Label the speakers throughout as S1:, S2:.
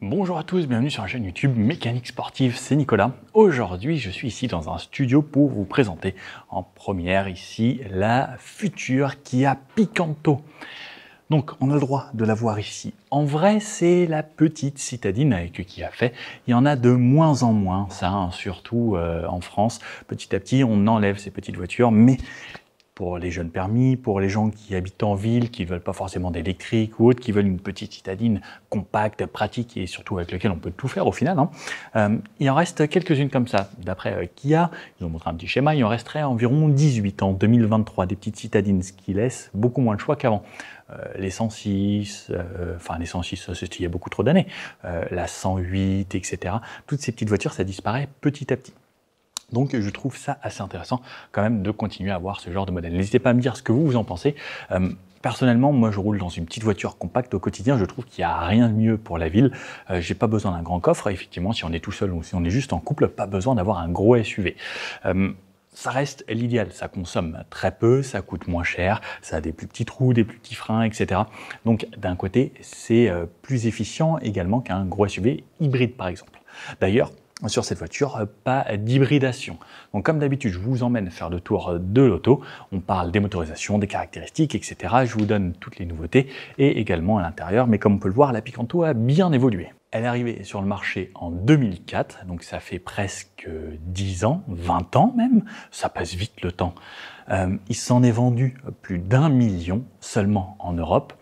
S1: Bonjour à tous, bienvenue sur la chaîne YouTube Mécanique Sportive, c'est Nicolas. Aujourd'hui, je suis ici dans un studio pour vous présenter en première ici la future Kia Picanto. Donc, on a le droit de la voir ici. En vrai, c'est la petite citadine que Kia fait. Il y en a de moins en moins, ça, hein, surtout en France. Petit à petit, on enlève ces petites voitures, mais pour les jeunes permis, pour les gens qui habitent en ville, qui ne veulent pas forcément d'électrique ou autre, qui veulent une petite citadine compacte, pratique et surtout avec laquelle on peut tout faire au final. Il en reste quelques-unes comme ça. D'après Kia, ils ont montré un petit schéma, il en resterait environ 18 en 2023, des petites citadines, ce qui laisse beaucoup moins de choix qu'avant. Les 106, les 106, ça c'était il y a beaucoup trop d'années, la 108, etc. Toutes ces petites voitures, ça disparaît petit à petit. Donc je trouve ça assez intéressant quand même de continuer à avoir ce genre de modèle. N'hésitez pas à me dire ce que vous en pensez. Personnellement, moi je roule dans une petite voiture compacte au quotidien, je trouve qu'il n'y a rien de mieux pour la ville. J'ai pas besoin d'un grand coffre, effectivement si on est tout seul ou si on est juste en couple, pas besoin d'avoir un gros SUV. Ça reste l'idéal, ça consomme très peu, ça coûte moins cher, ça a des plus petits trous, des plus petits freins, etc. Donc d'un côté, c'est plus efficient également qu'un gros SUV hybride par exemple. D'ailleurs, sur cette voiture, pas d'hybridation. Donc comme d'habitude, je vous emmène faire le tour de l'auto. On parle des motorisations, des caractéristiques, etc. Je vous donne toutes les nouveautés et également à l'intérieur. Mais comme on peut le voir, la Picanto a bien évolué. Elle est arrivée sur le marché en 2004, donc ça fait presque 10 ans, 20 ans même. Ça passe vite le temps. Il s'en est vendu plus d'1 million seulement en Europe.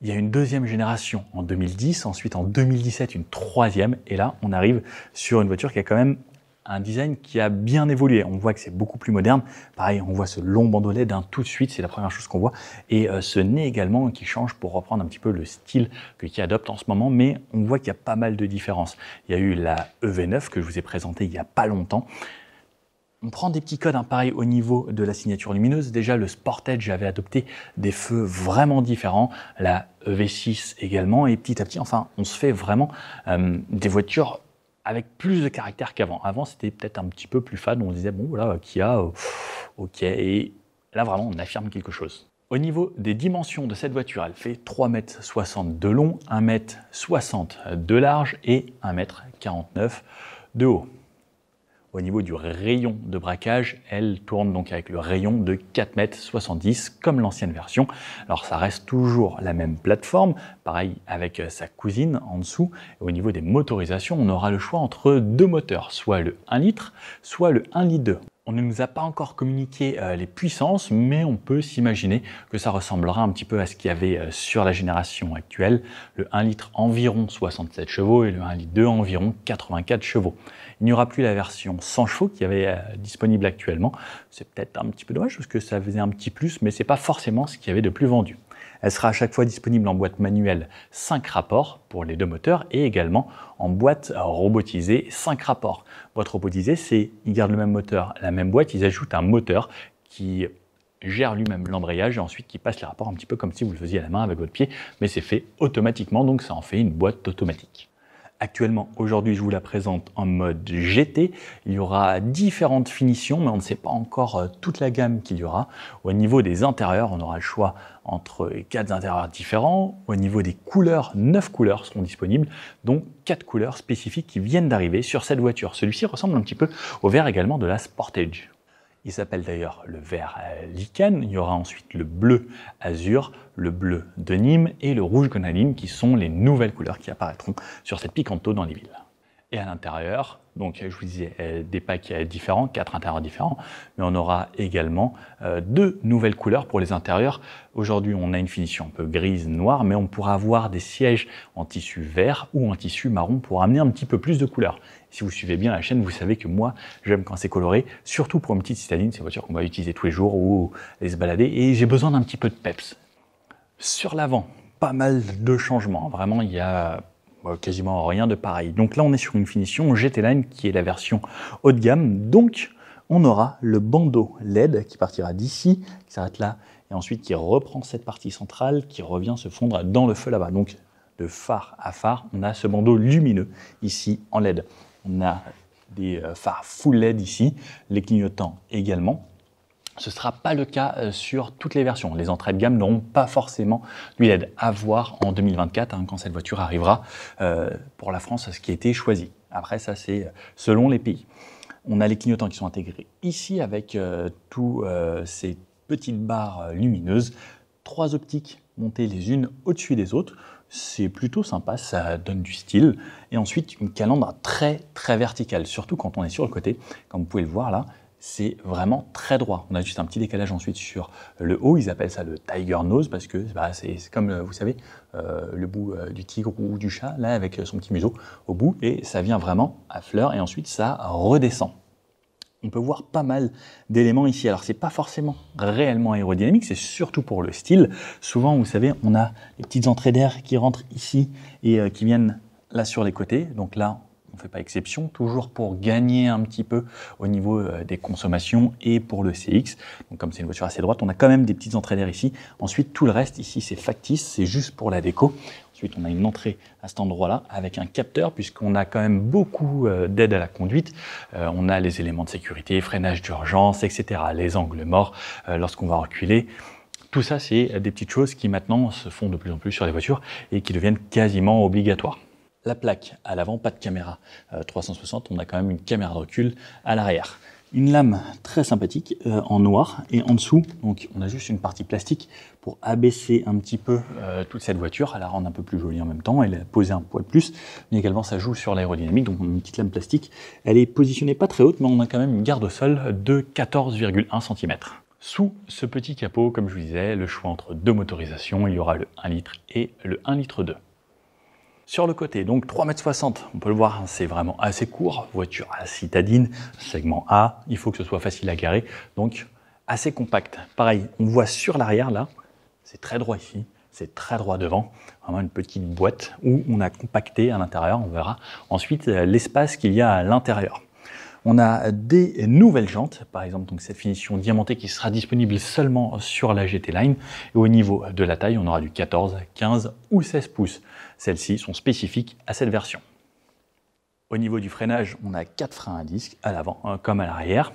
S1: Il y a une deuxième génération en 2010, ensuite en 2017 une troisième, et là on arrive sur une voiture qui a quand même un design qui a bien évolué. On voit que c'est beaucoup plus moderne. Pareil, on voit ce long bandeau LED tout de suite, c'est la première chose qu'on voit. Et ce nez également qui change pour reprendre un petit peu le style que Kia adopte en ce moment, mais on voit qu'il y a pas mal de différences. Il y a eu la EV9 que je vous ai présentée il n'y a pas longtemps. On prend des petits codes pareil au niveau de la signature lumineuse. Déjà, le Sportage avait adopté des feux vraiment différents, la EV6 également, et petit à petit, enfin, on se fait vraiment des voitures avec plus de caractère qu'avant. Avant, c'était peut-être un petit peu plus fade, on se disait, bon, voilà, Kia, ok, et là, vraiment, on affirme quelque chose. Au niveau des dimensions de cette voiture, elle fait 3,60 m de long, 1,60 m de large et 1,49 m de haut. Au niveau du rayon de braquage, elle tourne donc avec le rayon de 4,70 m comme l'ancienne version. Alors ça reste toujours la même plateforme, pareil avec sa cousine en dessous. Et au niveau des motorisations, on aura le choix entre deux moteurs, soit le 1 litre, soit le 1,2 litre. On ne nous a pas encore communiqué les puissances, mais on peut s'imaginer que ça ressemblera un petit peu à ce qu'il y avait sur la génération actuelle. Le 1 litre environ 67 chevaux et le 1,2 litre environ 84 chevaux. Il n'y aura plus la version 100 chevaux qui avait disponible actuellement. C'est peut-être un petit peu dommage parce que ça faisait un petit plus, mais ce n'est pas forcément ce qu'il y avait de plus vendu. Elle sera à chaque fois disponible en boîte manuelle 5 rapports pour les deux moteurs et également en boîte robotisée 5 rapports. Boîte robotisée, c'est ils gardent le même moteur, la même boîte, ils ajoutent un moteur qui gère lui-même l'embrayage et ensuite qui passe les rapports un petit peu comme si vous le faisiez à la main avec votre pied, mais c'est fait automatiquement, donc ça en fait une boîte automatique. Actuellement, aujourd'hui, je vous la présente en mode GT. Il y aura différentes finitions, mais on ne sait pas encore toute la gamme qu'il y aura. Au niveau des intérieurs, on aura le choix entre 4 intérieurs différents. Au niveau des couleurs, 9 couleurs seront disponibles, dont 4 couleurs spécifiques qui viennent d'arriver sur cette voiture. Celui-ci ressemble un petit peu au vert également de la Sportage. Il s'appelle d'ailleurs le vert lichen. Il y aura ensuite le bleu azur, le bleu de Nîmes et le rouge gonaline qui sont les nouvelles couleurs qui apparaîtront sur cette Picanto dans les villes. Et à l'intérieur, donc je vous disais des packs différents, 4 intérieurs différents, mais on aura également 2 nouvelles couleurs pour les intérieurs. Aujourd'hui, on a une finition un peu grise, noire, mais on pourra avoir des sièges en tissu vert ou en tissu marron pour amener un petit peu plus de couleurs. Si vous suivez bien la chaîne, vous savez que moi, j'aime quand c'est coloré, surtout pour une petite citadine, c'est une voiture qu'on va utiliser tous les jours ou aller se balader, et j'ai besoin d'un petit peu de peps. Sur l'avant, pas mal de changements, vraiment, il y a quasiment rien de pareil. Donc là, on est sur une finition GT Line qui est la version haut de gamme. Donc, on aura le bandeau LED qui partira d'ici, qui s'arrête là, et ensuite qui reprend cette partie centrale, qui revient se fondre dans le feu là-bas. Donc, de phare à phare, on a ce bandeau lumineux ici en LED. On a des phares full LED ici, les clignotants également. Ce ne sera pas le cas sur toutes les versions. Les entrées de gamme n'auront pas forcément du LED. À voir en 2024, quand cette voiture arrivera pour la France, ce qui a été choisi. Après, ça, c'est selon les pays. On a les clignotants qui sont intégrés ici avec tous ces petites barres lumineuses. 3 optiques montées les unes au-dessus des autres. C'est plutôt sympa, ça donne du style. Et ensuite, une calandre très verticale, surtout quand on est sur le côté. Comme vous pouvez le voir là, c'est vraiment très droit. On a juste un petit décalage ensuite sur le haut. Ils appellent ça le tiger nose parce que c'est comme, vous savez, le bout du tigre ou du chat, là, avec son petit museau au bout. Et ça vient vraiment à fleur et ensuite ça redescend. On peut voir pas mal d'éléments ici. Alors, c'est pas forcément réellement aérodynamique, c'est surtout pour le style. Souvent, vous savez, on a les petites entrées d'air qui rentrent ici et qui viennent là sur les côtés. Donc là, on ne fait pas exception, toujours pour gagner un petit peu au niveau des consommations et pour le CX. Donc comme c'est une voiture assez droite, on a quand même des petites entrées d'air ici. Ensuite, tout le reste ici, c'est factice, c'est juste pour la déco. Ensuite, on a une entrée à cet endroit-là avec un capteur, puisqu'on a quand même beaucoup d'aide à la conduite. On a les éléments de sécurité, freinage d'urgence, etc. Les angles morts lorsqu'on va reculer. Tout ça, c'est des petites choses qui maintenant se font de plus en plus sur les voitures et qui deviennent quasiment obligatoires. La plaque à l'avant, pas de caméra 360, on a quand même une caméra de recul à l'arrière. Une lame très sympathique en noir et en dessous, donc on a juste une partie plastique pour abaisser un petit peu toute cette voiture, à la rendre un peu plus jolie en même temps et la poser un poil plus, mais également ça joue sur l'aérodynamique, donc on a une petite lame plastique. Elle est positionnée pas très haute, mais on a quand même une garde au sol de 14,1 cm. Sous ce petit capot, comme je vous disais, le choix entre 2 motorisations, il y aura le 1 litre et le 1 litre 2. Sur le côté, donc 3,60 m, on peut le voir, c'est vraiment assez court, voiture à citadine, segment A, il faut que ce soit facile à garer, donc assez compact. Pareil, on voit sur l'arrière là, c'est très droit ici, c'est très droit devant, vraiment une petite boîte où on a compacté à l'intérieur, on verra ensuite l'espace qu'il y a à l'intérieur. On a des nouvelles jantes, par exemple donc cette finition diamantée qui sera disponible seulement sur la GT Line. Et au niveau de la taille, on aura du 14, 15 ou 16 pouces. Celles-ci sont spécifiques à cette version. Au niveau du freinage, on a 4 freins à disque à l'avant comme à l'arrière.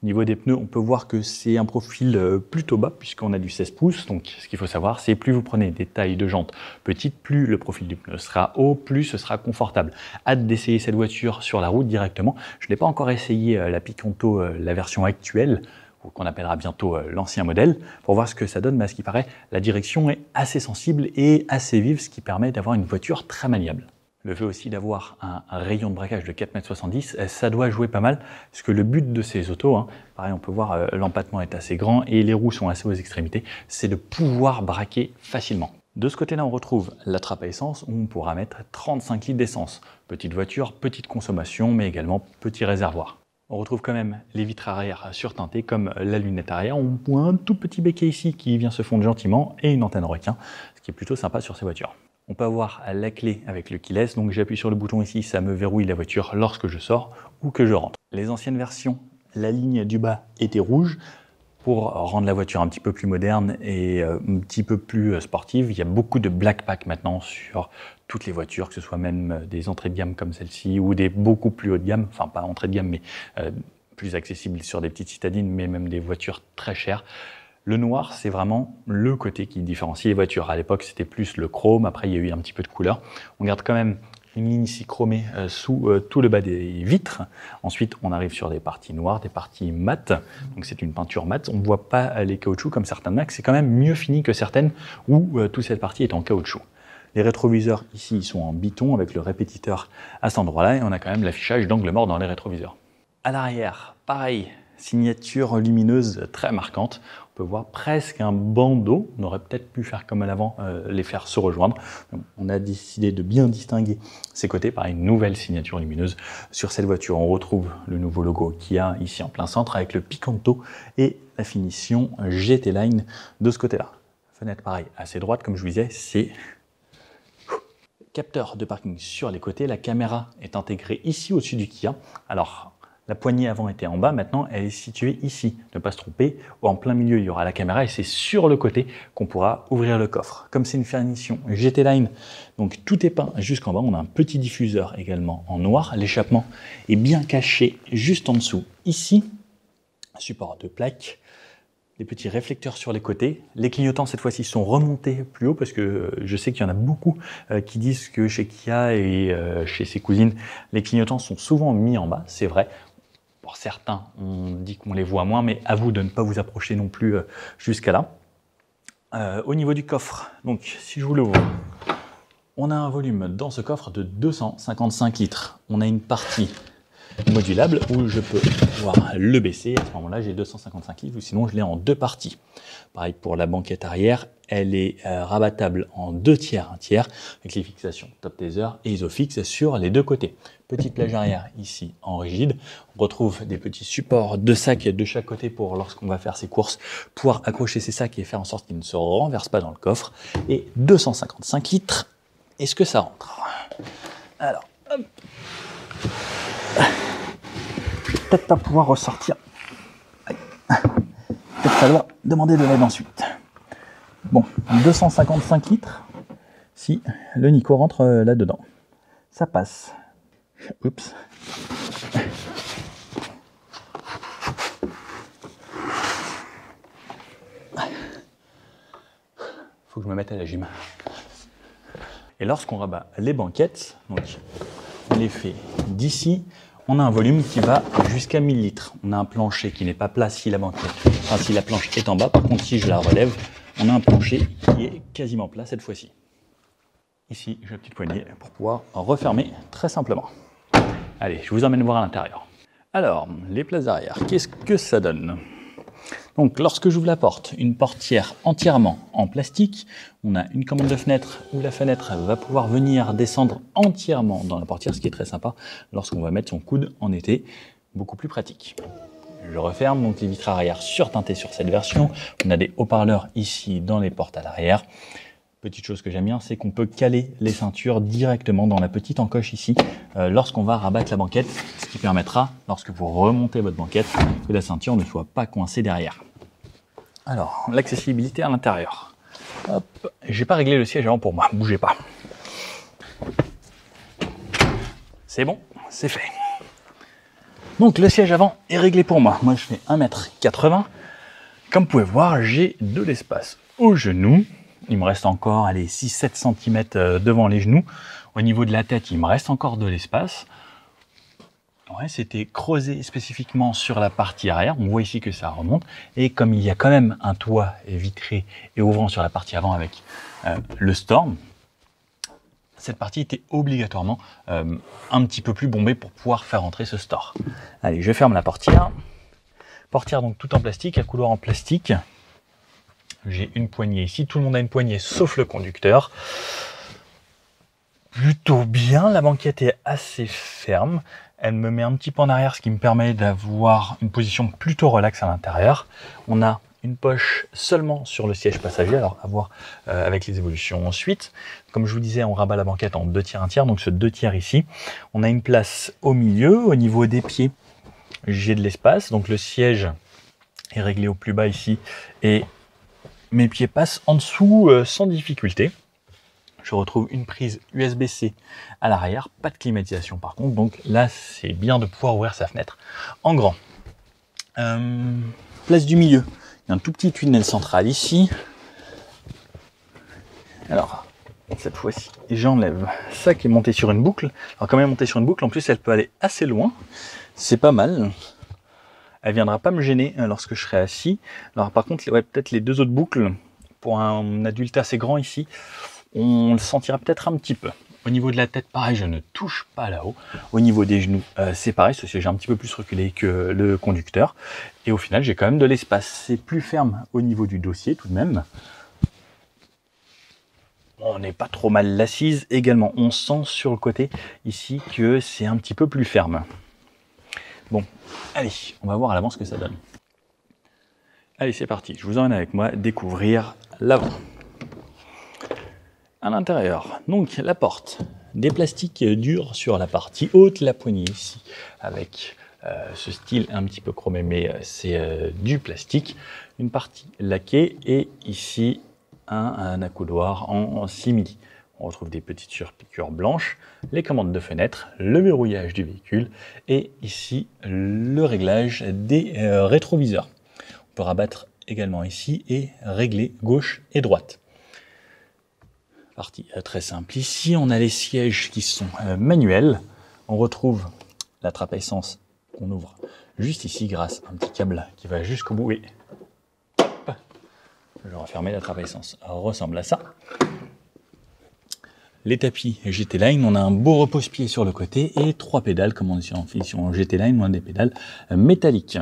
S1: Au niveau des pneus, on peut voir que c'est un profil plutôt bas puisqu'on a du 16 pouces. Donc ce qu'il faut savoir, c'est plus vous prenez des tailles de jantes petites, plus le profil du pneu sera haut, plus ce sera confortable. Hâte d'essayer cette voiture sur la route directement. Je n'ai pas encore essayé la Picanto, la version actuelle, ou qu'on appellera bientôt l'ancien modèle, pour voir ce que ça donne. Mais à ce qui paraît, la direction est assez sensible et assez vive, ce qui permet d'avoir une voiture très maniable. Le fait aussi d'avoir un rayon de braquage de 4,70 m, ça doit jouer pas mal, parce que le but de ces autos, pareil on peut voir l'empattement est assez grand et les roues sont assez aux extrémités, c'est de pouvoir braquer facilement. De ce côté-là, on retrouve la trappe à essence où on pourra mettre 35 litres d'essence. Petite voiture, petite consommation, mais également petit réservoir. On retrouve quand même les vitres arrière surteintées comme la lunette arrière. On voit un tout petit béquet ici qui vient se fondre gentiment et une antenne requin, ce qui est plutôt sympa sur ces voitures. On peut avoir la clé avec le keyless, donc j'appuie sur le bouton ici, ça me verrouille la voiture lorsque je sors ou que je rentre. Les anciennes versions, la ligne du bas était rouge. Pour rendre la voiture un petit peu plus moderne et un petit peu plus sportive, il y a beaucoup de black pack maintenant sur toutes les voitures, que ce soit même des entrées de gamme comme celle-ci ou des beaucoup plus haut de gamme, enfin pas entrée de gamme mais plus accessibles sur des petites citadines, mais même des voitures très chères. Le noir, c'est vraiment le côté qui différencie les voitures. À l'époque, c'était plus le chrome. Après, il y a eu un petit peu de couleur. On garde quand même une ligne ici chromée sous tout le bas des vitres. Ensuite, on arrive sur des parties noires, des parties mates. Donc, c'est une peinture mate. On ne voit pas les caoutchoucs comme certaines marques. C'est quand même mieux fini que certaines où toute cette partie est en caoutchouc. Les rétroviseurs, ici, ils sont en biton avec le répétiteur à cet endroit-là. Et on a quand même l'affichage d'angle mort dans les rétroviseurs. À l'arrière, pareil. Signature lumineuse très marquante. On peut voir presque un bandeau. On aurait peut-être pu faire comme à l'avant, les faire se rejoindre. Donc, on a décidé de bien distinguer ces côtés par une nouvelle signature lumineuse. Sur cette voiture, on retrouve le nouveau logo qu'il y a ici en plein centre avec le Picanto et la finition GT Line de ce côté-là. Fenêtre pareil, assez droite, comme je vous disais, c'est capteur de parking sur les côtés. La caméra est intégrée ici au-dessus du Kia. Alors, la poignée avant était en bas, maintenant elle est située ici. Ne pas se tromper, en plein milieu il y aura la caméra et c'est sur le côté qu'on pourra ouvrir le coffre. Comme c'est une finition GT Line, donc tout est peint jusqu'en bas, on a un petit diffuseur également en noir. L'échappement est bien caché juste en dessous ici. Support de plaque, des petits réflecteurs sur les côtés. Les clignotants cette fois-ci sont remontés plus haut parce que je sais qu'il y en a beaucoup qui disent que chez Kia et chez ses cousines, les clignotants sont souvent mis en bas, c'est vrai. Pour certains, on dit qu'on les voit moins, mais à vous de ne pas vous approcher non plus jusqu'à là. Au niveau du coffre, donc si je vous l'ouvre, on a un volume dans ce coffre de 255 litres. On a une partie modulable où je peux pouvoir le baisser. À ce moment-là, j'ai 255 litres ou sinon je l'ai en deux parties. Pareil pour la banquette arrière, elle est rabattable en 2 tiers, 1 tiers avec les fixations top taser et isofix sur les deux côtés. Petite plage arrière ici en rigide. On retrouve des petits supports de sacs de chaque côté pour lorsqu'on va faire ses courses, pouvoir accrocher ses sacs et faire en sorte qu'ils ne se renversent pas dans le coffre. Et 255 litres. Est-ce que ça rentre? Alors, hop. Je vais peut-être pas pouvoir ressortir. Peut-être falloir demander de l'aide ensuite. Bon, 255 litres. Si le Nico rentre là-dedans, ça passe. Oups. Faut que je me mette à la gym. Et lorsqu'on rabat les banquettes, donc on les fait d'ici, on a un volume qui va jusqu'à 1000 litres. On a un plancher qui n'est pas plat si la banquette, enfin si la planche est en bas. Par contre, si je la relève, on a un plancher qui est quasiment plat cette fois-ci. Ici, j'ai une petite poignée pour pouvoir refermer très simplement. Allez, je vous emmène voir à l'intérieur. Alors, les places arrière, qu'est-ce que ça donne? Donc, lorsque j'ouvre la porte, une portière entièrement en plastique, on a une commande de fenêtre où la fenêtre va pouvoir venir descendre entièrement dans la portière, ce qui est très sympa lorsqu'on va mettre son coude en été, beaucoup plus pratique. Je referme, donc les vitres arrière surteintées sur cette version. On a des haut-parleurs ici dans les portes à l'arrière. Petite chose que j'aime bien, c'est qu'on peut caler les ceintures directement dans la petite encoche ici lorsqu'on va rabattre la banquette, ce qui permettra, lorsque vous remontez votre banquette, que la ceinture ne soit pas coincée derrière. Alors, l'accessibilité à l'intérieur. Hop, j'ai pas réglé le siège avant pour moi, bougez pas. C'est bon, c'est fait. Donc le siège avant est réglé pour moi. Moi je fais 1m80. Comme vous pouvez voir, j'ai de l'espace aux genoux. Il me reste encore 6-7 cm devant les genoux. Au niveau de la tête, il me reste encore de l'espace. Ouais, c'était creusé spécifiquement sur la partie arrière. On voit ici que ça remonte. Et comme il y a quand même un toit vitré et ouvrant sur la partie avant avec le Storm, cette partie était obligatoirement un petit peu plus bombée pour pouvoir faire entrer ce store. Allez, je ferme la portière. Portière donc tout en plastique, à couloir en plastique. J'ai une poignée ici, tout le monde a une poignée sauf le conducteur. Plutôt bien, la banquette est assez ferme. Elle me met un petit peu en arrière, ce qui me permet d'avoir une position plutôt relaxe à l'intérieur. On a une poche seulement sur le siège passager, alors à voir avec les évolutions ensuite. Comme je vous disais, on rabat la banquette en 2 tiers, 1 tiers, donc ce 2 tiers ici. On a une place au milieu, au niveau des pieds, j'ai de l'espace, donc le siège est réglé au plus bas ici, et mes pieds passent en dessous sans difficulté. Je retrouve une prise USB-C à l'arrière, pas de climatisation par contre, donc là c'est bien de pouvoir ouvrir sa fenêtre en grand. Place du milieu, il y a un tout petit tunnel central ici. Alors, cette fois-ci, j'enlève ça qui est monté sur une boucle. Alors comme elle est montée sur une boucle, en plus elle peut aller assez loin, c'est pas mal. Elle viendra pas me gêner lorsque je serai assis. Alors par contre, ouais, peut-être les 2 autres boucles, pour un adulte assez grand ici, on le sentira peut-être un petit peu. Au niveau de la tête, pareil, je ne touche pas là-haut. Au niveau des genoux, c'est pareil, ce siège est un petit peu plus reculé que le conducteur. Et au final, j'ai quand même de l'espace. C'est plus ferme au niveau du dossier tout de même. On n'est pas trop mal l'assise également. On sent sur le côté ici que c'est un petit peu plus ferme. Bon, allez, on va voir à l'avant ce que ça donne. Allez, c'est parti. Je vous emmène avec moi découvrir l'avant. À l'intérieur, donc la porte, des plastiques durs sur la partie haute, la poignée ici avec ce style un petit peu chromé, mais c'est du plastique. Une partie laquée et ici un accoudoir en simili. On retrouve des petites surpiqûres blanches, les commandes de fenêtre, le verrouillage du véhicule et ici le réglage des rétroviseurs. On peut rabattre également ici et régler gauche et droite. Partie très simple. Ici, on a les sièges qui sont manuels. On retrouve la trappe à essence qu'on ouvre juste ici grâce à un petit câble qui va jusqu'au bout. Et hop, je vais refermer. La trappe à essence ressemble à ça. Les tapis GT Line, on a un beau repose-pied sur le côté et 3 pédales, comme on dit en finition GT Line, on a des pédales métalliques.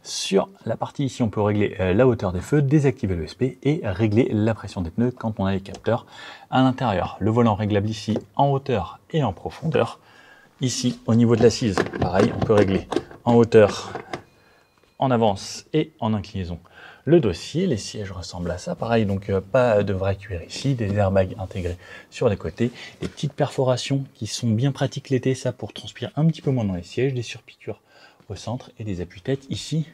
S1: Sur la partie ici, on peut régler la hauteur des feux, désactiver l'ESP et régler la pression des pneus quand on a les capteurs à l'intérieur. Le volant réglable ici en hauteur et en profondeur. Ici, au niveau de l'assise, pareil, on peut régler en hauteur, en avance et en inclinaison. Le dossier, les sièges ressemblent à ça, pareil, donc pas de vrai cuir ici, des airbags intégrés sur les côtés, des petites perforations qui sont bien pratiques l'été, ça pour transpirer un petit peu moins dans les sièges, des surpiqûres au centre et des appuis-têtes ici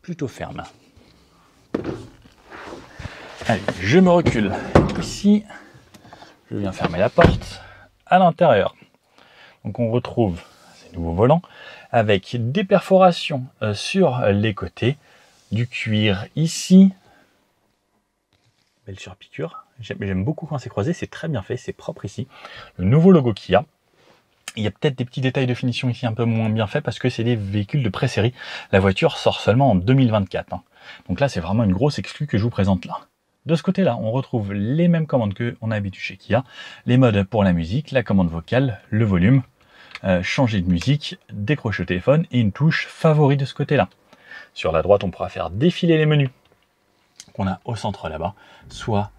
S1: plutôt fermes. Allez, je me recule ici, je viens fermer la porte à l'intérieur. Donc on retrouve ces nouveaux volants avec des perforations sur les côtés, du cuir ici, belle surpiqûre, j'aime beaucoup quand c'est croisé, c'est très bien fait, c'est propre ici. Le nouveau logo Kia. Il y a peut-être des petits détails de finition ici un peu moins bien faits parce que c'est des véhicules de pré-série. La voiture sort seulement en 2024. Donc là, c'est vraiment une grosse exclue que je vous présente là. De ce côté-là, on retrouve les mêmes commandes qu'on a habitué chez Kia. Les modes pour la musique, la commande vocale, le volume, changer de musique, décrocher au téléphone et une touche favori de ce côté-là. Sur la droite, on pourra faire défiler les menus qu'on a au centre là-bas, soit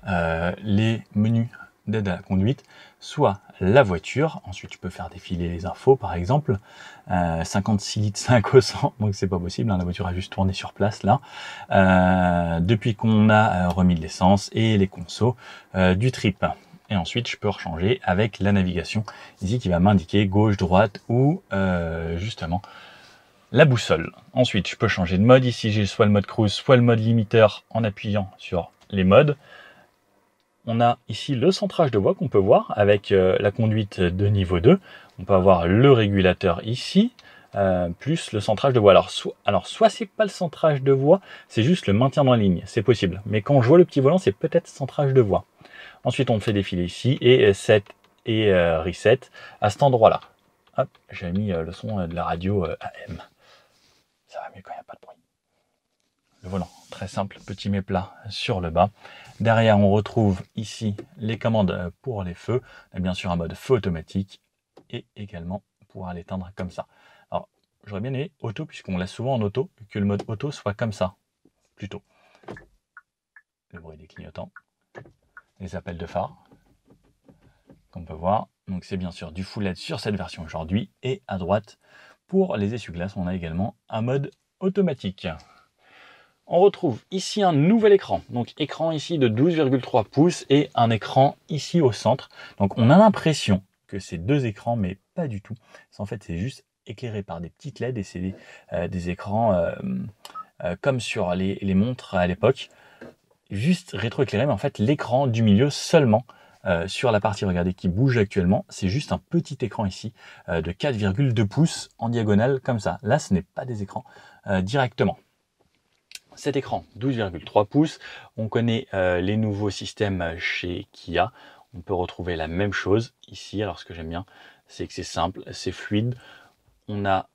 S1: les menus d'aide à la conduite, soit la voiture. Ensuite, tu peux faire défiler les infos, par exemple. 56 litres 5 au 100, donc c'est pas possible, hein, la voiture a juste tourné sur place là. Depuis qu'on a remis de l'essence et les consos du trip. Et ensuite, je peux rechanger avec la navigation ici qui va m'indiquer gauche, droite ou justement la boussole. Ensuite, je peux changer de mode. Ici, j'ai soit le mode cruise, soit le mode limiteur en appuyant sur les modes. On a ici le centrage de voix qu'on peut voir avec la conduite de niveau 2. On peut avoir le régulateur ici, plus le centrage de voix. Alors soit c'est pas le centrage de voix, c'est juste le maintien dans la ligne, c'est possible. Mais quand je vois le petit volant, c'est peut-être centrage de voix. Ensuite, on fait défiler ici et set et reset à cet endroit-là. Hop, j'ai mis le son de la radio AM. Ça va mieux quand il n'y a pas de bruit. Le volant, très simple, petit mais plat sur le bas. Derrière, on retrouve ici les commandes pour les feux. On a bien sûr un mode feu automatique et également pouvoir l'éteindre comme ça. Alors, j'aurais bien aimé auto, puisqu'on laisse souvent en auto, que le mode auto soit comme ça, plutôt. Le bruit des clignotants, les appels de phare, qu'on peut voir. Donc c'est bien sûr du full LED sur cette version aujourd'hui. Et à droite, pour les essuie-glaces, on a également un mode automatique. On retrouve ici un nouvel écran, donc écran ici de 12,3 pouces et un écran ici au centre. Donc on a l'impression que c'est deux écrans, mais pas du tout. En fait, c'est juste éclairé par des petites LED et c'est des écrans comme sur les montres à l'époque, juste rétroéclairé, mais en fait l'écran du milieu seulement sur la partie, regardez, qui bouge actuellement, c'est juste un petit écran ici de 4,2 pouces en diagonale comme ça. Là, ce n'est pas des écrans directement. Cet écran 12,3 pouces, on connaît les nouveaux systèmes chez Kia. On peut retrouver la même chose ici. Alors ce que j'aime bien, c'est que c'est simple, c'est fluide. On a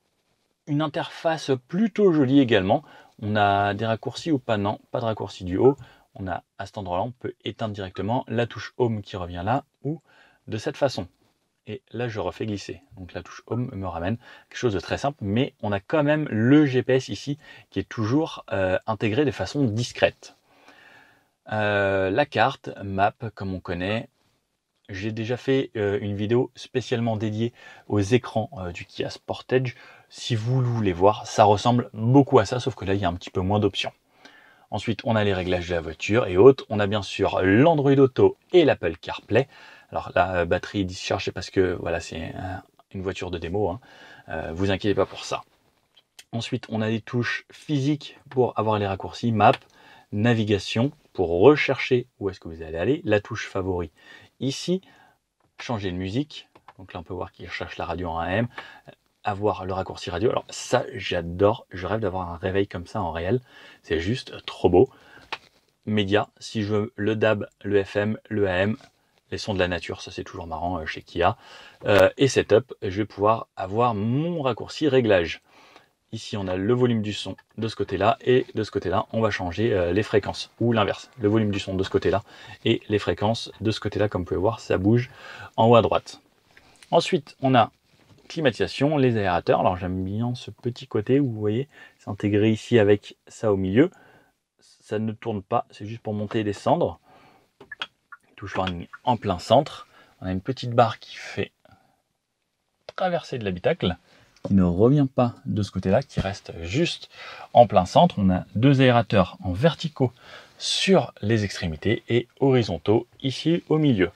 S1: une interface plutôt jolie également. On a des raccourcis ou pas? Non, pas de raccourcis du haut. On a à cet endroit-là, on peut éteindre directement la touche Home qui revient là ou de cette façon. Et là, je refais glisser. Donc la touche Home me ramène quelque chose de très simple, mais on a quand même le GPS ici qui est toujours intégré de façon discrète. La carte, map, comme on connaît. J'ai déjà fait une vidéo spécialement dédiée aux écrans du Kia Sportage. Si vous voulez voir, ça ressemble beaucoup à ça, sauf que là, il y a un petit peu moins d'options. Ensuite, on a les réglages de la voiture et autres. On a bien sûr l'Android Auto et l'Apple CarPlay. Alors la batterie discharge, c'est parce que voilà, c'est une voiture de démo. Hein. Vous inquiétez pas pour ça. Ensuite, on a des touches physiques pour avoir les raccourcis, map, navigation, pour rechercher où est-ce que vous allez aller, la touche favori ici, changer de musique. Donc là, on peut voir qu'il recherche la radio en AM. avoir le raccourci radio. Alors ça, j'adore, je rêve d'avoir un réveil comme ça en réel, c'est juste trop beau. Média, si je veux le DAB, le FM, le AM, les sons de la nature, ça c'est toujours marrant chez Kia. Et setup, je vais pouvoir avoir mon raccourci réglage. Ici, on a le volume du son de ce côté-là, et de ce côté-là, on va changer les fréquences, ou l'inverse, le volume du son de ce côté-là, et les fréquences de ce côté-là. Comme vous pouvez voir, ça bouge en haut à droite. Ensuite, on a climatisation, les aérateurs. Alors j'aime bien ce petit côté où vous voyez, c'est intégré ici avec ça au milieu. Ça ne tourne pas, c'est juste pour monter et descendre. Touche warning en plein centre. On a une petite barre qui fait traversée de l'habitacle, qui ne revient pas de ce côté-là, qui reste juste en plein centre. On a deux aérateurs en verticaux sur les extrémités et horizontaux ici au milieu.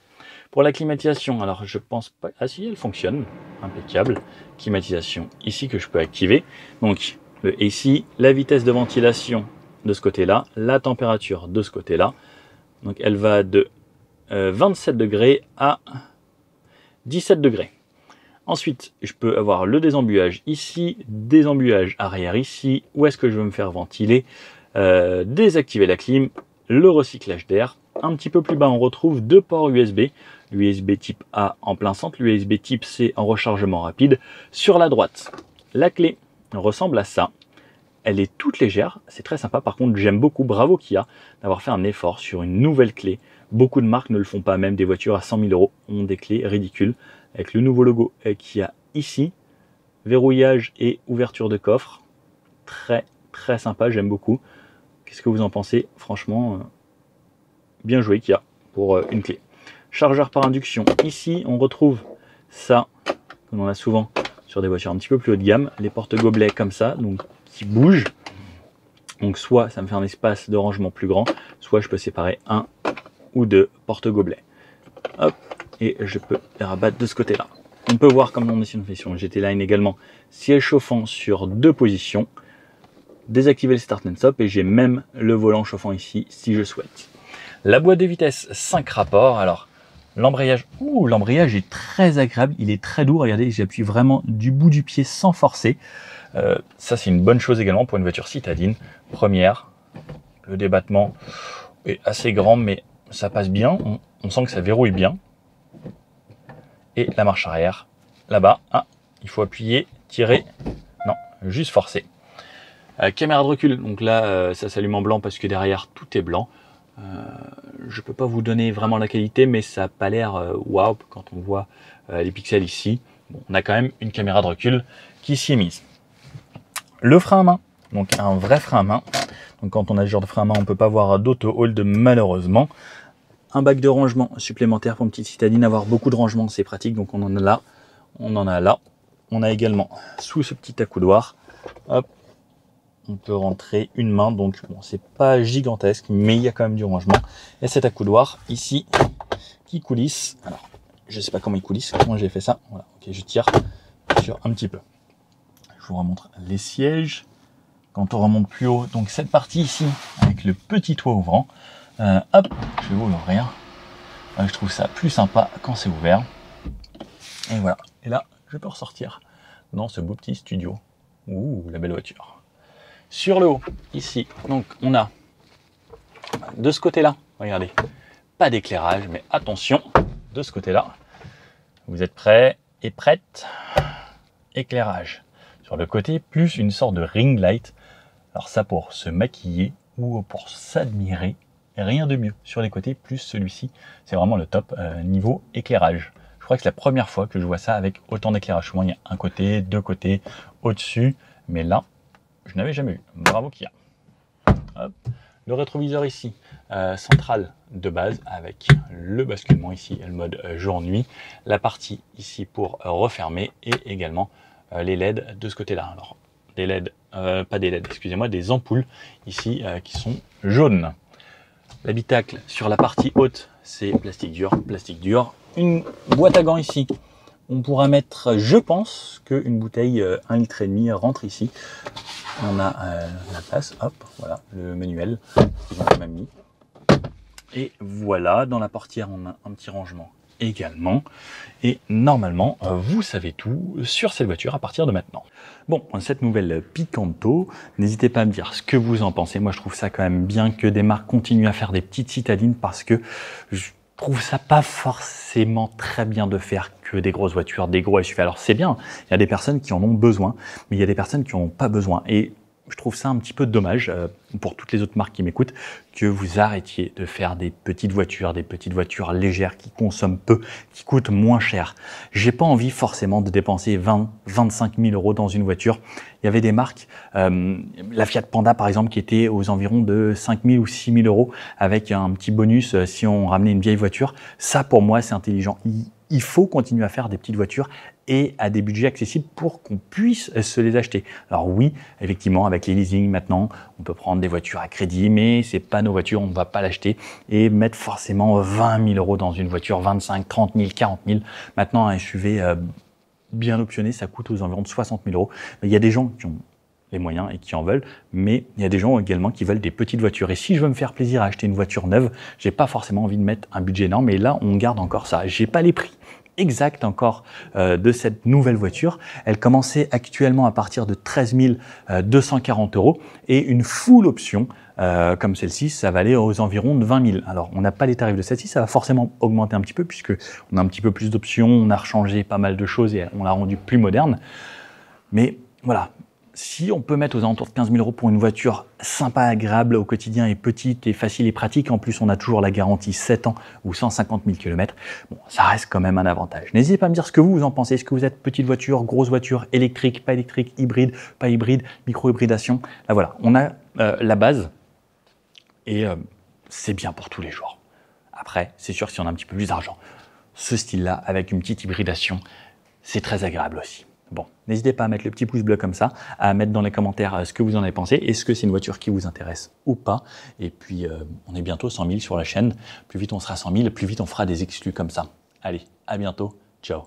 S1: Pour la climatisation, alors je pense pas... Ah si, elle fonctionne, impeccable. Climatisation ici que je peux activer. Donc le AC, la vitesse de ventilation de ce côté-là, la température de ce côté-là. Donc elle va de 27 degrés à 17 degrés. Ensuite, je peux avoir le désembuage ici, désembuage arrière ici, où est-ce que je veux me faire ventiler, désactiver la clim, le recyclage d'air. Un petit peu plus bas, on retrouve deux ports USB, l'USB type A en plein centre, l'USB type C en rechargement rapide. Sur la droite, la clé ressemble à ça. Elle est toute légère, c'est très sympa. Par contre, j'aime beaucoup, bravo Kia, d'avoir fait un effort sur une nouvelle clé. Beaucoup de marques ne le font pas, même des voitures à 100 000 € ont des clés ridicules. Avec le nouveau logo Kia ici, verrouillage et ouverture de coffre. Très très sympa, j'aime beaucoup. Qu'est-ce que vous en pensez? Franchement, bien joué Kia pour une clé. Chargeur par induction, ici on retrouve ça, comme on a souvent sur des voitures un petit peu plus haut de gamme, les porte-gobelets comme ça, donc qui bougent. Donc soit ça me fait un espace de rangement plus grand, soit je peux séparer un ou deux porte-gobelets. Hop, et je peux les rabattre de ce côté-là. On peut voir comme on est sur une version GT Line également, siège chauffant sur deux positions, désactiver le start and stop, et j'ai même le volant chauffant ici si je souhaite. La boîte de vitesse 5 rapports. Alors l'embrayage, l'embrayage est très agréable, il est très doux. Regardez, j'appuie vraiment du bout du pied sans forcer. Ça c'est une bonne chose également pour une voiture citadine. Première, le débattement est assez grand, mais ça passe bien. On sent que ça verrouille bien. Et la marche arrière, là-bas, il faut appuyer, tirer, non, juste forcer. Caméra de recul, donc là ça s'allume en blanc parce que derrière tout est blanc. Je peux pas vous donner vraiment la qualité, mais ça n'a pas l'air waouh quand on voit les pixels ici. Bon, on a quand même une caméra de recul qui s'y est mise. Le frein à main, donc un vrai frein à main. Donc quand on a ce genre de frein à main, on peut pas avoir d'auto-hold malheureusement. Un bac de rangement supplémentaire pour une petite citadine. Avoir beaucoup de rangement, c'est pratique, donc on en a là, on en a là. On a également sous ce petit accoudoir, hop, on peut rentrer une main, donc bon, c'est pas gigantesque, mais il y a quand même du rangement. Et cet accoudoir ici qui coulisse. Alors, je sais pas comment il coulisse, comment j'ai fait ça. Voilà, ok, je tire sur un petit peu. Je vous remontre les sièges. Quand on remonte plus haut, donc cette partie ici avec le petit toit ouvrant. Hop, je vais vous l'ouvrir. Je trouve ça plus sympa quand c'est ouvert. Et voilà. Et là, je peux ressortir dans ce beau petit studio. Ouh, la belle voiture. Sur le haut, ici, donc on a de ce côté-là, regardez, pas d'éclairage, mais attention, de ce côté-là, vous êtes prêts et prêtes? Éclairage. Sur le côté, plus une sorte de ring light. Alors ça pour se maquiller ou pour s'admirer, rien de mieux. Sur les côtés, plus celui-ci, c'est vraiment le top niveau éclairage. Je crois que c'est la première fois que je vois ça avec autant d'éclairage. Souvent, il y a un côté, deux côtés, au-dessus, mais là, je n'avais jamais eu. Bravo Kia. Hop. Le rétroviseur ici, central de base avec le basculement ici, le mode jour-nuit. La partie ici pour refermer et également les LED de ce côté-là. Alors, des LED, pas des LED, excusez-moi, des ampoules ici qui sont jaunes. L'habitacle sur la partie haute, c'est plastique dur, plastique dur. Une boîte à gants ici. On pourra mettre, je pense, qu'une bouteille 1,5 litre rentre ici. On a la place, hop, voilà, le manuel qu'ils ont quand même mis. Et voilà, dans la portière, on a un petit rangement également. Et normalement, vous savez tout sur cette voiture à partir de maintenant. Bon, cette nouvelle Picanto, n'hésitez pas à me dire ce que vous en pensez. Moi, je trouve ça quand même bien que des marques continuent à faire des petites citadines parce que je trouve ça pas forcément très bien de faire que des grosses voitures, des gros SUV. Alors c'est bien, il y a des personnes qui en ont besoin, mais il y a des personnes qui n'en ont pas besoin. Et je trouve ça un petit peu dommage pour toutes les autres marques qui m'écoutent que vous arrêtiez de faire des petites voitures légères qui consomment peu, qui coûtent moins cher. J'ai pas envie forcément de dépenser 20-25 000 euros dans une voiture. Il y avait des marques, la Fiat Panda par exemple, qui était aux environs de 5 000 ou 6 000 euros avec un petit bonus si on ramenait une vieille voiture. Ça pour moi c'est intelligent. Il faut continuer à faire des petites voitures et à des budgets accessibles pour qu'on puisse se les acheter. Alors oui, effectivement, avec les leasing maintenant, on peut prendre des voitures à crédit, mais c'est pas nos voitures, on ne va pas l'acheter et mettre forcément 20 000 euros dans une voiture, 25, 30 000, 40 000. Maintenant, un SUV bien optionné, ça coûte aux environs de 60 000 euros. Mais il y a des gens qui ont les moyens et qui en veulent, mais il y a des gens également qui veulent des petites voitures. Et si je veux me faire plaisir à acheter une voiture neuve, j'ai pas forcément envie de mettre un budget énorme, et là, on garde encore ça. J'ai pas les prix exact encore de cette nouvelle voiture. Elle commençait actuellement à partir de 13 240 euros et une full option comme celle-ci, ça va aller aux environs de 20 000. Alors, on n'a pas les tarifs de celle-ci, ça va forcément augmenter un petit peu puisque on a un petit peu plus d'options, on a rechangé pas mal de choses et on l'a rendu plus moderne. Mais voilà, si on peut mettre aux alentours de 15 000 euros pour une voiture sympa, agréable au quotidien et petite et facile et pratique, en plus on a toujours la garantie 7 ans ou 150 000 km, bon, ça reste quand même un avantage. N'hésitez pas à me dire ce que vous en pensez. Est-ce que vous êtes petite voiture, grosse voiture, électrique, pas électrique, hybride, pas hybride, micro-hybridation? Là voilà, on a la base et c'est bien pour tous les jours. Après, c'est sûr que si on a un petit peu plus d'argent, ce style-là avec une petite hybridation, c'est très agréable aussi. Bon, n'hésitez pas à mettre le petit pouce bleu comme ça, à mettre dans les commentaires ce que vous en avez pensé. Est-ce que c'est une voiture qui vous intéresse ou pas? Et puis, on est bientôt 100 000 sur la chaîne. Plus vite on sera 100 000, plus vite on fera des exclus comme ça. Allez, à bientôt. Ciao.